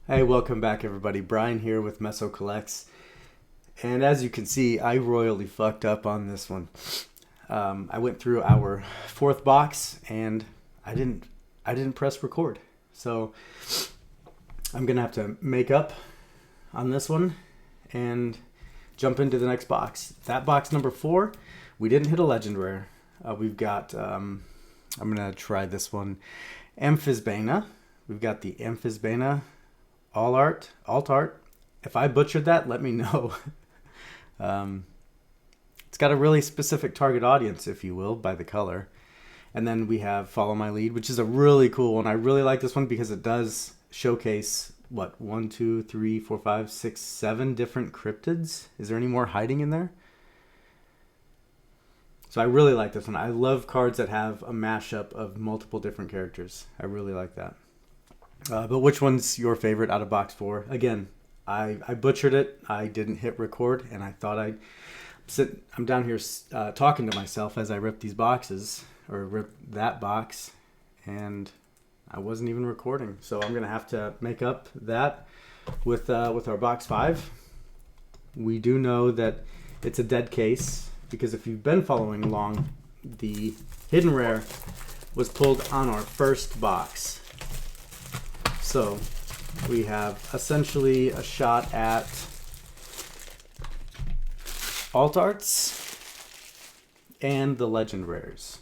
Hey, welcome back everybody. Brian here with Meso Collects. And as you can see, I royally fucked up on this one. I went through our fourth box and I didn't press record. So I'm gonna have to make up on this one and jump into the next box. That box number 4, we didn't hit a legend rare. We've got I'm gonna try this one, Amphisbaena. We've got the Amphisbaena alt art. If I butchered that, let me know. It's got a really specific target audience, if you will, by the color. And then we have Follow My Lead, which is a really cool one. I really like this one because it does showcase, what, 1, 2, 3, 4, 5, 6, 7 different cryptids. Is there any more hiding in there? So I really like this one. I love cards that have a mashup of multiple different characters. I really like that. But which one's your favorite out of box 4? Again, I butchered it. I didn't hit record, and I thought I'm down here talking to myself as I rip these boxes, or rip that box, and I wasn't even recording. So I'm gonna have to make up that with our box 5. We do know that it's a dead case because if you've been following along, the hidden rare was pulled on our first box. So we have essentially a shot at alt arts and the legend rares.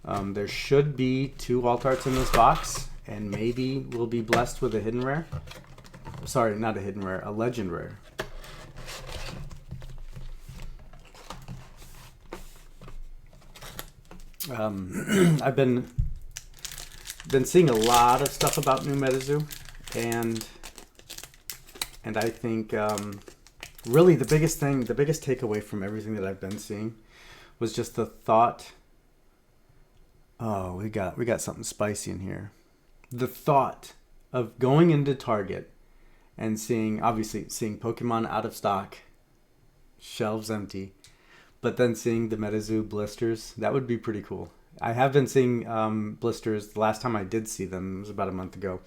There should be 2 alt arts in this box, and maybe we'll be blessed with a hidden rare. Sorry, not a hidden rare, a legend rare. I've been seeing a lot of stuff about new MetaZoo, and I think really the biggest takeaway from everything that I've been seeing was just the thought. Oh, we got something spicy in here. The thought of going into Target and seeing Pokemon out of stock, shelves empty, but then seeing the MetaZoo blisters. That would be pretty cool. I have been seeing blisters. The last time I did see them was about a month ago.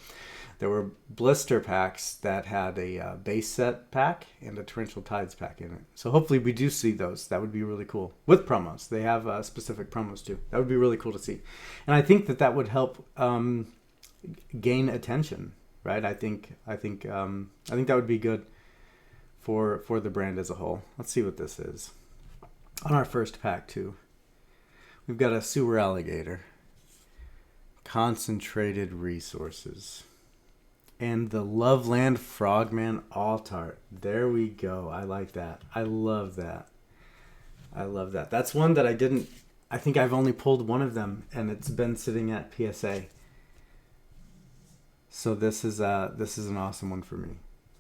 There were blister packs that had a base set pack and a Torrential Tides pack in it. So hopefully we do see those. That would be really cool. With promos. They have specific promos too. That would be really cool to see. And I think that would help gain attention, right? I think that would be good for the brand as a whole. Let's see what this is. On our first pack too, we've got a sewer alligator, concentrated resources, and the Loveland Frogman alt art. There we go. I like that. I love that. That's one that I think I've only pulled one of them, and it's been sitting at PSA. So this is an awesome one for me.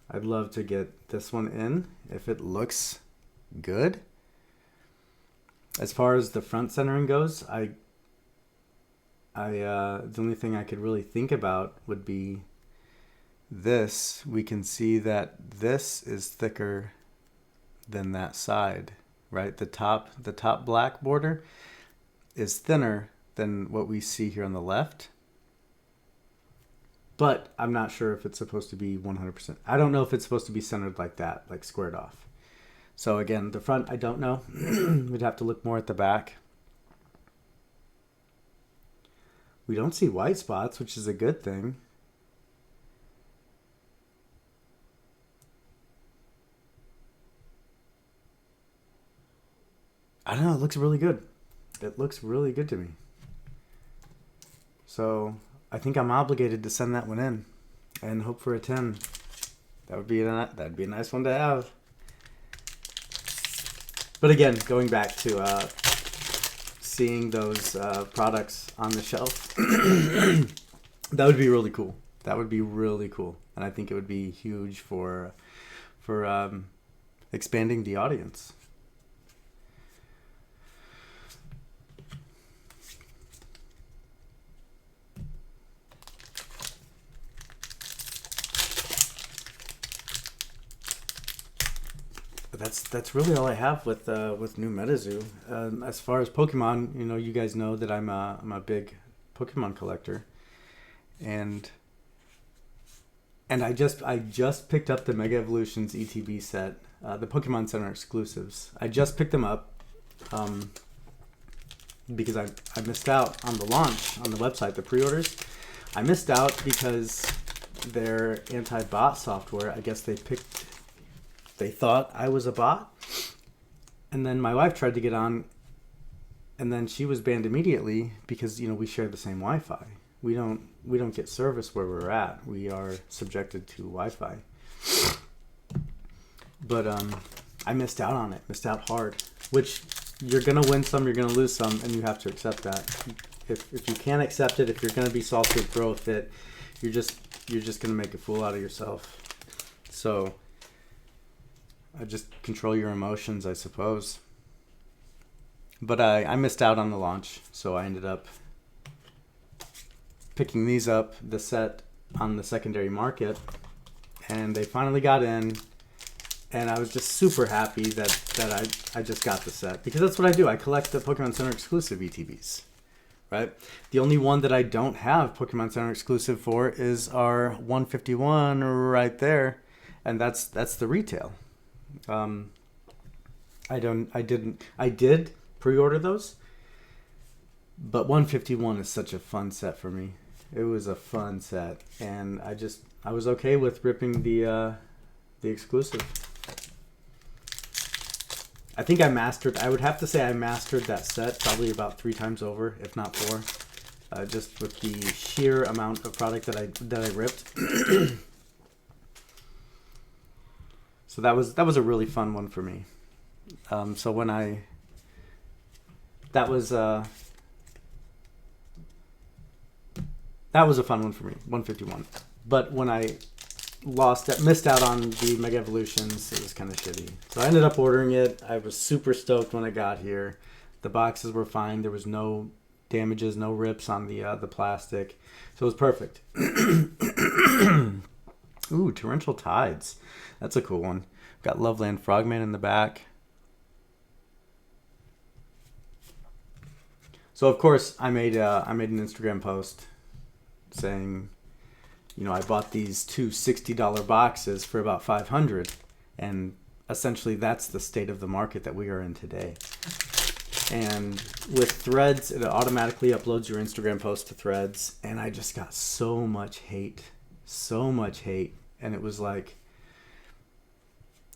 I'd love to get this one in if it looks good. As far as the front centering goes, the only thing I could really think about would be this. We can see that this is thicker than that side, right? The top black border is thinner than what we see here on the left. But I'm not sure if it's supposed to be 100%. I don't know if it's supposed to be centered like that, like squared off. So again, the front, I don't know. We'd have to look more at the back. We don't see white spots, which is a good thing. I don't know, it looks really good. It looks really good to me. So I think I'm obligated to send that one in and hope for a 10. That'd be a nice one to have. But again, going back to seeing those products on the shelf, that would be really cool. And I think it would be huge for expanding the audience. That's really all I have with new MetaZoo. As far as Pokemon, you guys know that I'm a big Pokemon collector, and And I just picked up the Mega Evolutions ETB set, the Pokemon Center exclusives. I just picked them up because I missed out on the launch on the website, the pre-orders. I missed out because their anti-bot software, I guess they thought I was a bot. And then my wife tried to get on, and then she was banned immediately because, you know, we share the same Wi-Fi. We don't get service where we're at. We are subjected to Wi-Fi. But I missed out on it. Missed out hard. Which, you're gonna win some, you're gonna lose some, and you have to accept that. If you can't accept it, if you're gonna be salty with growth, that you're just gonna make a fool out of yourself. So just control your emotions, I suppose. But I missed out on the launch, so I ended up picking these up, the set, on the secondary market, and they finally got in, and I was just super happy that I just got the set, because that's what I do. I collect the Pokemon Center exclusive ETBs, right? The only one that I don't have Pokemon Center exclusive for is our 151 right there, and that's the retail. I did pre-order those, but 151 is such a fun set for me. It was a fun set, and I was okay with ripping the exclusive. I think I would have to say I mastered that set probably about 3 times over, if not 4, just with the sheer amount of product that I ripped. So that was a really fun one for me. So that was a fun one for me, 151. But when I missed out on the Mega Evolutions, it was kind of shitty. So I ended up ordering it. I was super stoked when I got here. The boxes were fine. There was no damages, no rips on the plastic. So it was perfect. Ooh, Torrential Tides. That's a cool one. Got Loveland Frogman in the back. So of course I made an Instagram post saying, you know, I bought these two $60 boxes for about $500, and essentially that's the state of the market that we are in today. And with Threads, it automatically uploads your Instagram post to Threads, and I just got so much hate, and it was like,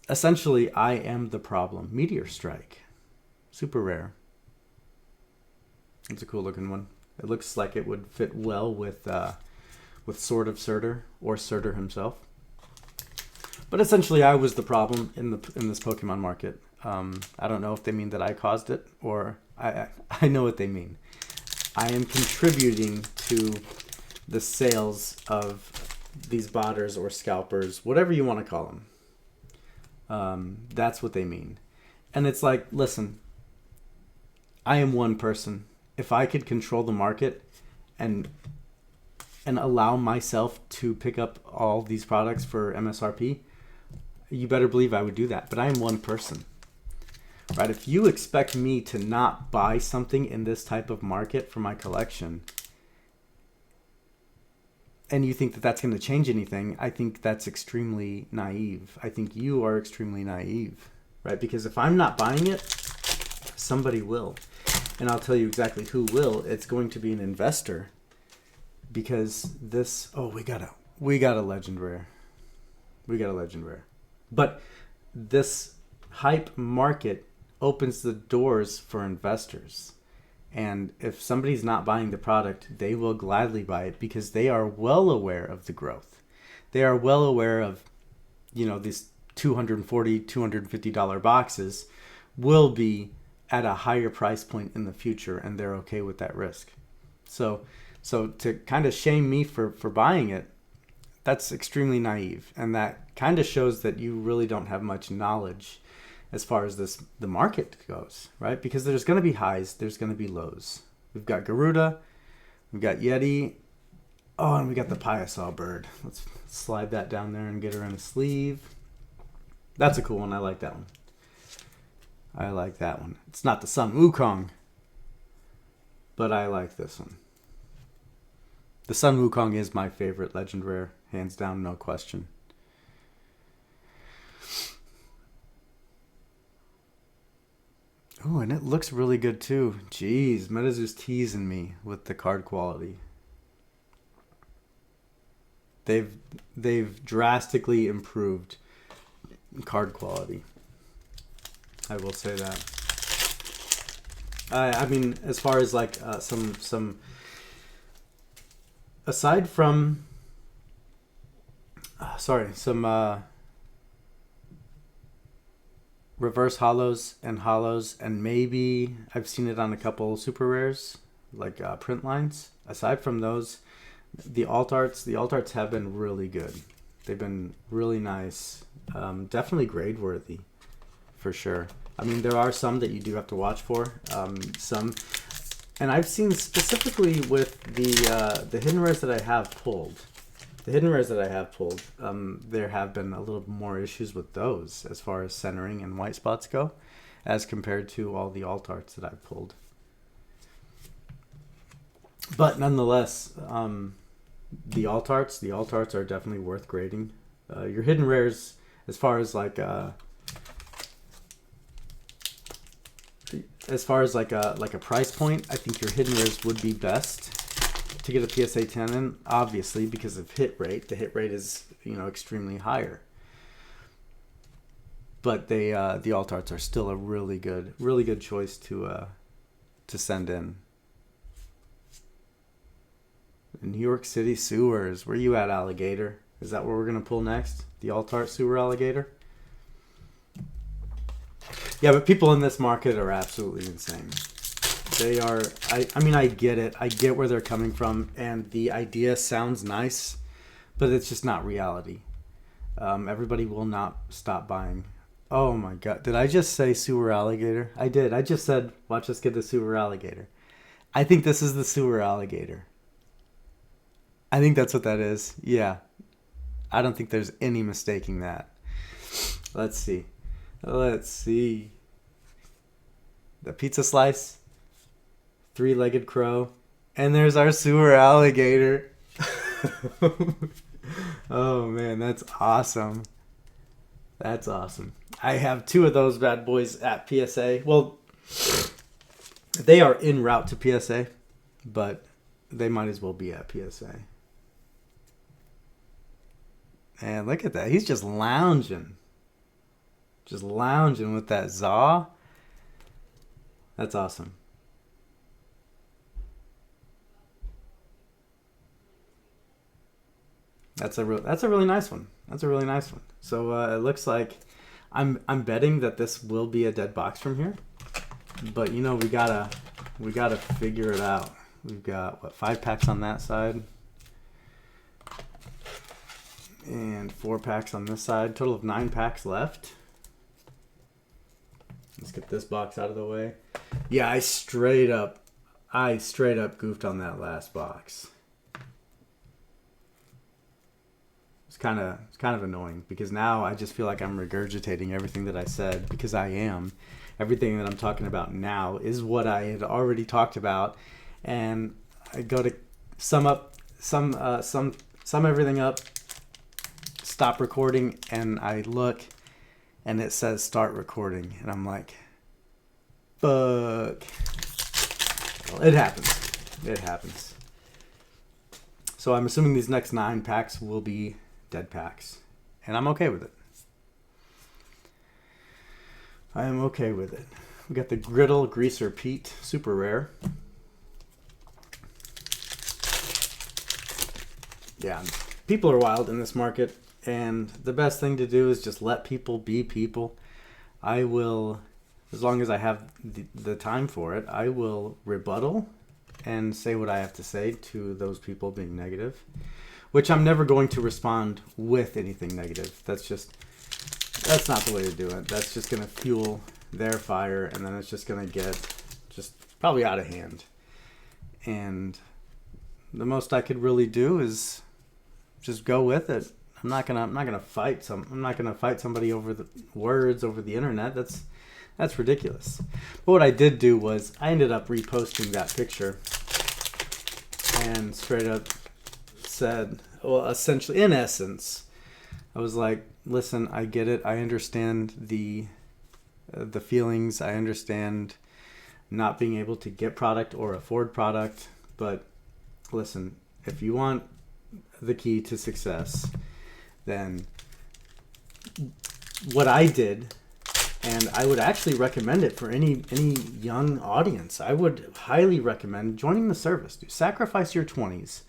essentially, I am the problem. Meteor Strike, super rare. It's a cool looking one. It looks like it would fit well with Sword of Surtur or Surtur himself. But essentially, I was the problem in this Pokemon market. I don't know if they mean that I caused it, or I know what they mean. I am contributing to the sales of these botters or scalpers, whatever you want to call them. That's what they mean. And it's like, listen, I am one person. If I could control the market and allow myself to pick up all these products for MSRP, you better believe I would do that. But I am one person, right? If you expect me to not buy something in this type of market for my collection, and you think that that's going to change anything, I think that's extremely naive. I think you are extremely naive, right? Because if I'm not buying it, somebody will. And I'll tell you exactly who will. It's going to be an investor. Because this, we got a legend rare. We got a legend rare. But this hype market opens the doors for investors. And if somebody's not buying the product, they will gladly buy it because they are well aware of the growth. They are well aware of, these $240, $250 boxes will be at a higher price point in the future, and they're okay with that risk. So to kind of shame me for buying it, that's extremely naive. And that kind of shows that you really don't have much knowledge as far as the market goes, right? Because there's going to be highs, there's going to be lows. We've got Garuda, we've got Yeti, and we got the Piasol bird. Let's slide that down there and get her in a sleeve. That's a cool one. I like that one. It's not the Sun Wukong, but I like this one. The Sun Wukong is my favorite legend rare, hands down, no question. Oh, and it looks really good too. Jeez, MetaZoo's teasing me with the card quality. They've drastically improved card quality. I will say that. I mean, as far as like some aside from some reverse hollows and maybe I've seen it on a couple super rares like print lines. Aside from those, the alt arts have been really good. They've been really nice. Definitely grade worthy, for sure. I mean, there are some that you do have to watch for. Some, and I've seen specifically with the hidden rares that I have pulled. The hidden rares that I have pulled, there have been a little more issues with those as far as centering and white spots go, as compared to all the alt arts that I've pulled. But nonetheless, the alt arts are definitely worth grading. Your hidden rares, as far as like a price point, I think your hidden rares would be best to get a PSA 10 in, obviously because of hit rate. The hit rate is, you know, extremely higher. But the alt arts are still a really good choice to send in. New York City sewers. Where you at, alligator? Is that where we're gonna pull next? The alt art sewer alligator? Yeah, but people in this market are absolutely insane. They are. I mean, I get it. I get where they're coming from, and the idea sounds nice, but it's just not reality. Everybody will not stop buying. Oh my god! Did I just say sewer alligator? I did. I just said, watch us get the sewer alligator. I think this is the sewer alligator. I think that's what that is. Yeah. I don't think there's any mistaking that. Let's see. The pizza slice. Three-legged crow. And there's our sewer alligator. Oh, man. That's awesome. That's awesome. I have two of those bad boys at PSA. Well, they are en route to PSA, but they might as well be at PSA. And look at that. He's just lounging. Just lounging with that Zaw. That's awesome. That's a really nice one. That's a really nice one. So it looks like I'm betting that this will be a dead box from here. But you know, we gotta figure it out. We've got what, 5 packs on that side. And 4 packs on this side. Total of 9 packs left. Let's get this box out of the way. Yeah, I straight up goofed on that last box. It's kind of annoying because now I just feel like I'm regurgitating everything that I said, because I am. Everything that I'm talking about now is what I had already talked about, and I go to sum everything up, stop recording, and I look and it says start recording, and I'm like, fuck. Well, it happens. So I'm assuming these next 9 packs will be dead packs, and I'm okay with it. I am okay with it. We got the Griddle Greaser Pete, super rare. Yeah, people are wild in this market, and the best thing to do is just let people be people. I will, as long as I have the time for it, I will rebuttal and say what I have to say to those people being negative, which I'm never going to respond with anything negative. That's not the way to do it. That's just going to fuel their fire, and then it's just going to get just probably out of hand. And the most I could really do is just go with it. I'm not gonna fight somebody over the words over the internet. That's ridiculous. But what I did do was I ended up reposting that picture and straight up said, well, essentially, in essence, I was like, listen, I get it. I understand the feelings. I understand not being able to get product or afford product. But listen, if you want the key to success, then what I did, and I would actually recommend it for any young audience, I would highly recommend joining the service. Dude, sacrifice your 20s.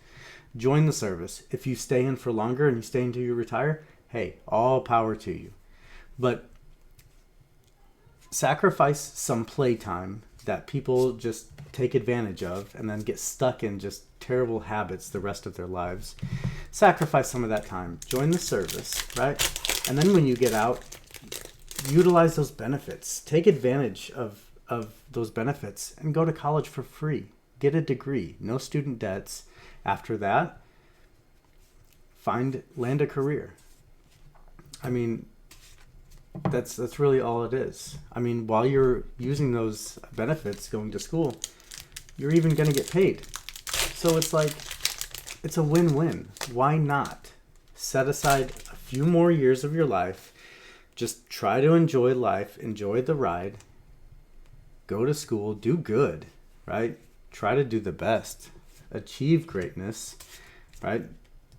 Join the service. If you stay in for longer and you stay until you retire, hey, all power to you. But sacrifice some playtime that people just take advantage of and then get stuck in just terrible habits the rest of their lives. Sacrifice some of that time. Join the service, right? And then when you get out, utilize those benefits. Take advantage of those benefits and go to college for free. Get a degree. No student debts. After that, land a career. I mean, that's really all it is. I mean, while you're using those benefits going to school, you're even going to get paid. So it's like, it's a win-win. Why not set aside a few more years of your life? Just try to enjoy life, enjoy the ride, go to school, do good, right? Try to do the best, achieve greatness, right?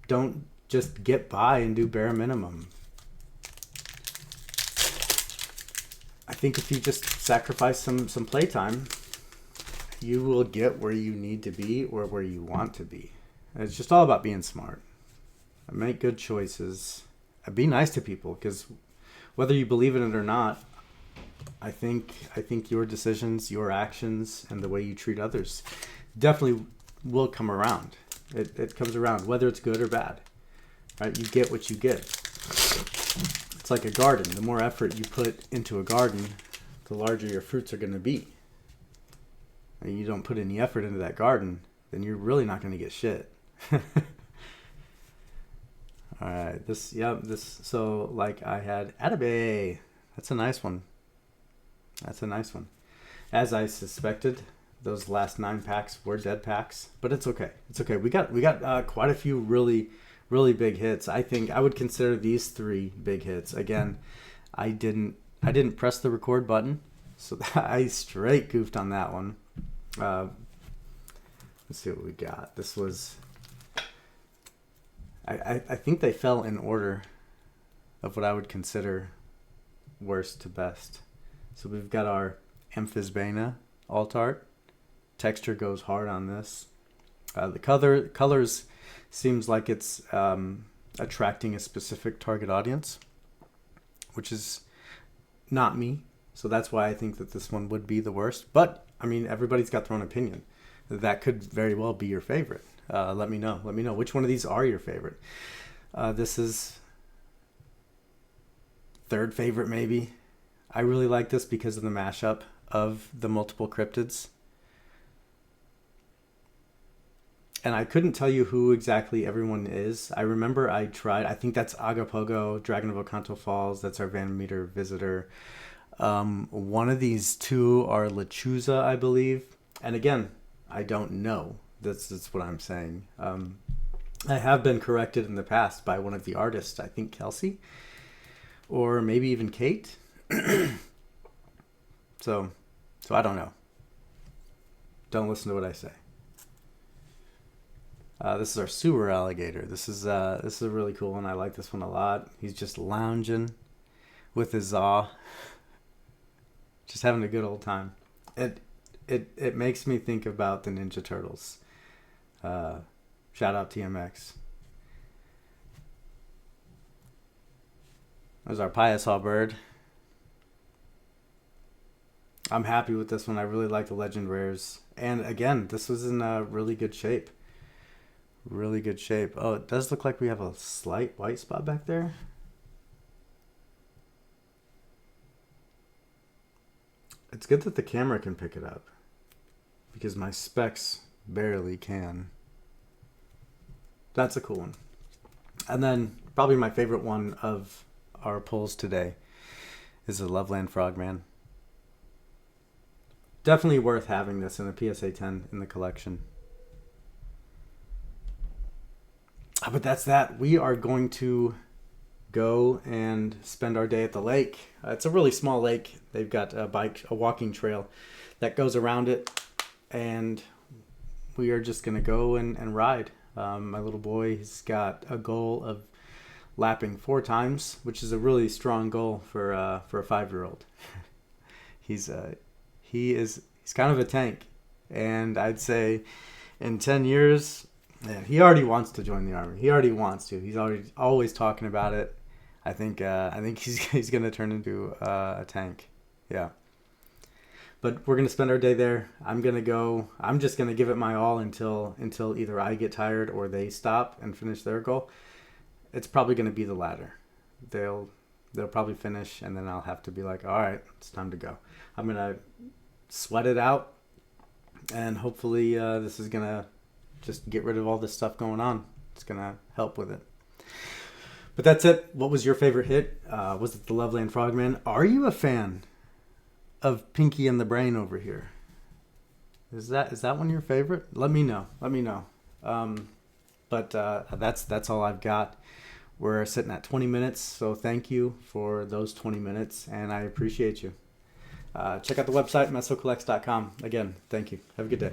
Don't just get by and do bare minimum. I think if you just sacrifice some playtime, you will get where you need to be or where you want to be. And it's just all about being smart. Make good choices. Be nice to people, because whether you believe in it or not, I think your decisions, your actions, and the way you treat others definitely will come around. It comes around, whether it's good or bad. Right? You get what you get. It's like a garden. The more effort you put into a garden, the larger your fruits are going to be. And you don't put any effort into that garden, then you're really not going to get shit. All right, so like I had Atabay. That's a nice one. As I suspected, those last 9 packs were dead packs, but it's okay. We got quite a few really big hits. I think I would consider these 3 big hits. Again, I didn't press the record button, so I straight goofed on that one. Let's see what we got. This was, I think they fell in order of what I would consider worst to best. So we've got our Amphisbaena alt art. Texture goes hard on this. The colors seems like it's attracting a specific target audience, which is not me. So that's why I think that this one would be the worst. But I mean, everybody's got their own opinion. That could very well be your favorite. Let me know which one of these are your favorite. This is 3rd favorite, maybe. I really like this because of the mashup of the multiple cryptids. And I couldn't tell you who exactly everyone is. I remember I think that's Agapogo, Dragon of Ocanto Falls. That's our Vanometer Visitor. One of these 2 are Lechuza, I believe. And again, I don't know. That's what I'm saying. I have been corrected in the past by one of the artists, I think Kelsey, or maybe even Kate. So I don't know. Don't listen to what I say. This is our sewer alligator. This is a really cool one. I like this one a lot. He's just lounging with his Zaw, just having a good old time. It makes me think about the Ninja Turtles. Shout out TMX. There's our Piasaw bird. I'm happy with this one. I really like the legend rares. And again, this was in really good shape. Really good shape. Oh, it does look like we have a slight white spot back there. It's good that the camera can pick it up, because my specs barely can. That's a cool one. And then probably my favorite one of our pulls today is the Loveland Frogman. Definitely worth having this in a PSA 10 in the collection. But that's that. We are going to go and spend our day at the lake. It's a really small lake. They've got a walking trail that goes around it, and we are just gonna go and ride. My little boy, he's got a goal of lapping 4 times, which is a really strong goal for a 5-year-old. he's kind of a tank, and I'd say in 10 years, man, he already wants to join the Army. He already wants to. He's always talking about it. I think he's gonna turn into a tank. Yeah. But we're gonna spend our day there. I'm just gonna give it my all until either I get tired or they stop and finish their goal. It's probably gonna be the latter. They'll probably finish, and then I'll have to be like, all right, it's time to go. I'm gonna sweat it out, and hopefully this is gonna just get rid of all this stuff going on. It's gonna help with it. But that's it. What was your favorite hit? Was it the Loveland Frogman? Are you a fan of Pinky and the Brain over here? Is that one your favorite? Let me know. But that's all I've got. We're sitting at 20 minutes, so thank you for those 20 minutes, and I appreciate you. Check out the website, MetaZooCollects.com. Again, thank you. Have a good day.